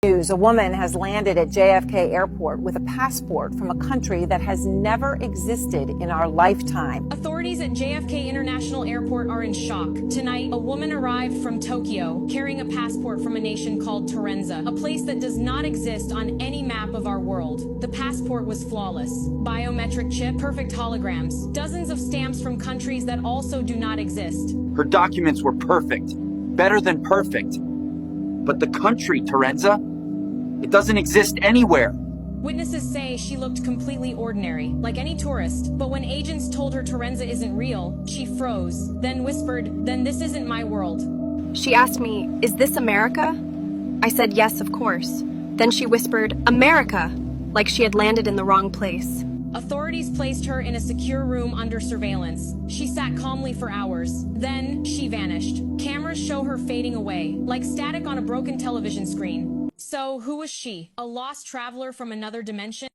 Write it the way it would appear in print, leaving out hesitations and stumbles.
News, a woman has landed at JFK Airport with a passport from a country that has never existed in our lifetime. Authorities at JFK International Airport are in shock. Tonight, a woman arrived from Tokyo carrying a passport from a nation called Terenza, a place that does not exist on any map of our world. The passport was flawless. Biometric chip, perfect holograms, dozens of stamps from countries that also do not exist. Her documents were perfect, better than perfect. But the country, Terenza, it doesn't exist anywhere. Witnesses say she looked completely ordinary, like any tourist. But when agents told her Terenza isn't real, she froze, then whispered, "Then this isn't my world." She asked me, "Is this America?" I said, "Yes, of course." Then she whispered, "America," like she had landed in the wrong place. Authorities placed her in a secure room under surveillance. She sat calmly for hours. Then she vanished. Cameras show her fading away, like static on a broken television screen. So who was she? A lost traveler from another dimension?